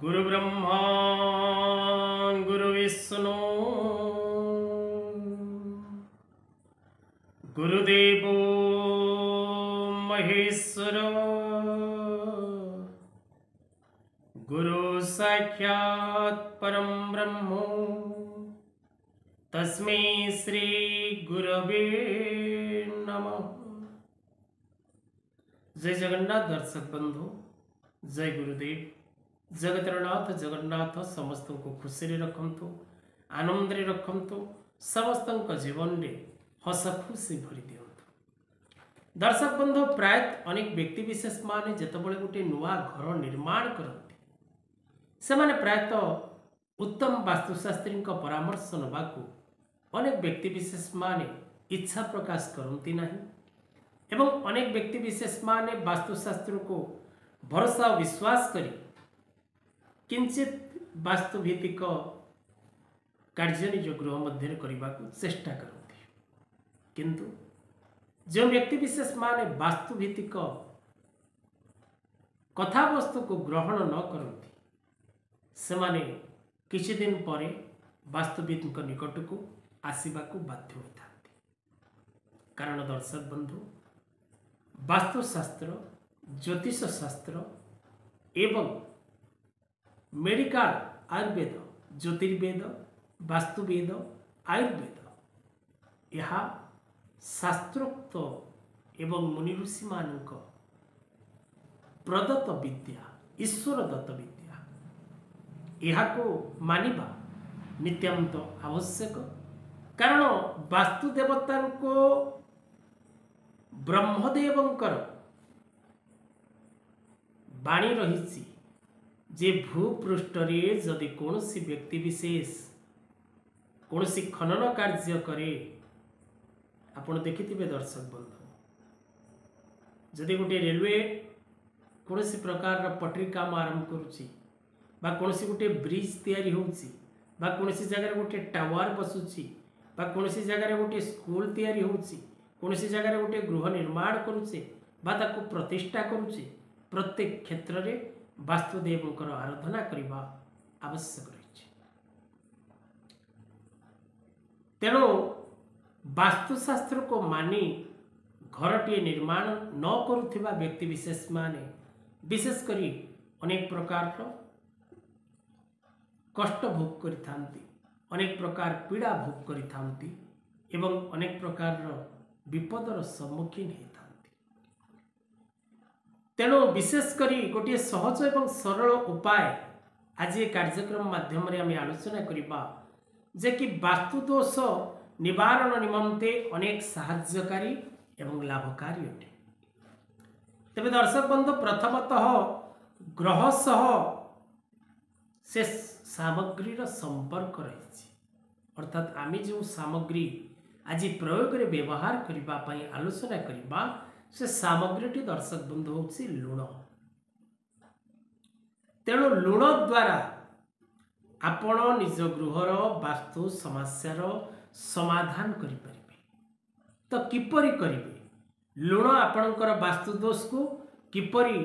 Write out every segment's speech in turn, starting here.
गुरु ब्रह्मा गुरु विष्णु गुरुदेव महेश्वर गुरु साक्षात् परम ब्रह्म तस्मै श्री गुरवे नमः। जय जगन्नाथ दर्शक बंधु, जय गुरुदेव। जगतरनाथ जगन्नाथ समस्त को खुशी रखंतु, आनंद रखंतु, समस्त जीवन में हस खुशी भरी दिंतु। दर्शक बंधु, प्राय अनेक व्यक्ति विशेष माने जितेबाला गोटे नुआ घर निर्माण करते से माने प्रायतः उत्तम वास्तुशास्त्री परामर्श नवाकू अनेक व्यक्ति विशेष माने इच्छा प्रकाश करती नहीं एवं अनेक व्यक्ति विशेष माने वास्तुशास्त्र को भरोसा और विश्वास करी किंचित वास्तुभित्तिक कार्य निज गृह मध्य करने को चेष्टा करते, किंतु जो व्यक्ति विशेष माने वास्तुभित्तिक कथावस्तु को ग्रहण न करती से माने किछि दिन पर वास्तुविद निकट को आसवा को बाध्य होता। कारण दर्शक बंधु, वास्तुशास्त्र, ज्योतिष शास्त्र एवं मेडिकल आयुर्वेद, ज्योतिर्वेद, वास्तुवेद, आयुर्वेद यह शास्त्रोक्त एवं मुनि ऋषि मानक प्रदत्त विद्या, ईश्वर दत्त विद्या, यह को मानिबा नित्यांत आवश्यक। कारण वास्तुदेवता को ब्रह्मदेवंकर बाणी रही जे भूपृष्ठ जदि कौनसी व्यक्ति विशेष कौनसी खनन कार्य करे, आपण देखिथिबे दर्शक बंधु, जदि गोटे रेलवे कौनसी प्रकार पटरी काम आरंभ करुची बा कौनसी गोटे ब्रिज तैयारी होउची बा कौनसी जगह गोटे टावर बसुची बा कौनसी जगह गोटे स्कूल तैयारी होउची, कौनसी जगह गोटे गृह निर्माण करुचे बा ताको प्रतिष्ठा करुचे, प्रत्येक क्षेत्र में वास्तुदेवंकर आराधना करने आवश्यक रही। तेणु वास्तुशास्त्र को मानी घरटे निर्माण न करुथिबा व्यक्ति विशेष माने विशेष करी अनेक प्रकार कष्ट भोग करिथांती, अनेक प्रकार पीड़ा भोग करिथांती एवं अनेक प्रकार विपदर सम्मुखीन होता। तेणु विशेष करी गोटे सहज एवं सरल उपाय आज ये कार्यक्रम माध्यम आम आलोचना करबा जे कि वास्तुदोष निवारण निमंते अनेक साहाय्यकारी एवं लाभकारी अटे। तेबे दर्शक बंधु, प्रथमतः ग्रह सह से सामग्रीर संपर्क रही, अर्थात आम जो सामग्री आज प्रयोग रे व्यवहार करने आलोचना करबा से सामग्री दर्शक बंधु हूँ लुण। तेणु लुण द्वारा आपण निज गृहर वास्तु समस्यार समाधान करें। तो किपरि करेंगे? लुण आपणकर वास्तुदोष को किपरि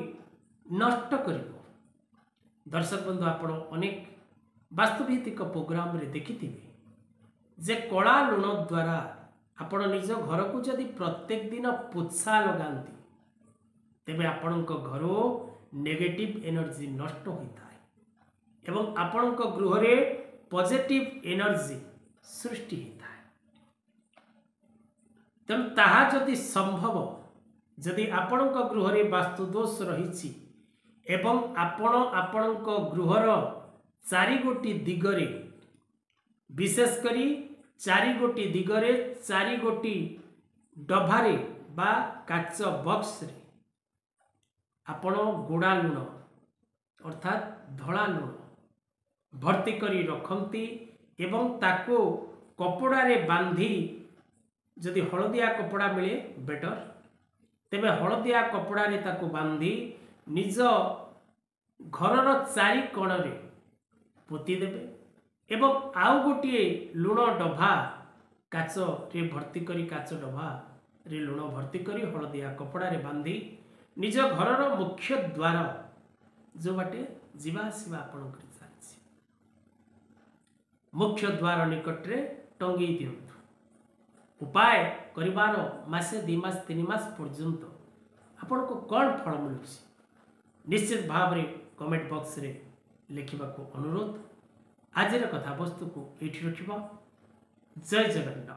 नष्ट कर? दर्शक बंधु, आपण अनेक वास्तुभित्तिक प्रोग्राम रे देखिथिबे जे कला लुण द्वारा आपण निज घर को जदि प्रत्येक दिन पोछा लगाती तेबे आपणक घर नेगेटिव एनर्जी नष्ट होता है एवं आपणक गृह रे पॉजिटिव एनर्जी सृष्टि होता है। तेणु ताहा जदि संभव, जदि आपणक गृह रे वास्तुदोष रही एवं आपण आपणक गृहर चारिगोटी दिगरे विशेष करी चारिगोटी दिगरे चारिगोटी डभारे बा काच बक्स रे आपण गोड़ा लुण अर्थात धड़ा लुण भर्ती करी रखती एवं ताको कपड़ा रे बांधी, जदि हलदिया कपड़ा मिले बेटर, तेबे हलदिया कपड़ा रे ताको बांधी निज घरर चारि कोण रे पोती देबे एवं आउ गोटे लुण डभा काच रे भर्ती करी, काच डभा रे लुण भर्ती करी हलदिया कपड़ा रे बांधी निज घरर मुख्य द्वार जो बाटे जीवा आसवा आपणकर चलछि मुख्य द्वार निकट रे टंगी दियंतु उपाय करिवार मासे 2 मास 3 मास पर्यंत आपन को कौन फल मिलुछि निश्चित भाव रे कमेंट बॉक्स रे लिखिबा को अनुरोध आज कथा वस्तु को एठी रखिबा जय जगन्नाथ।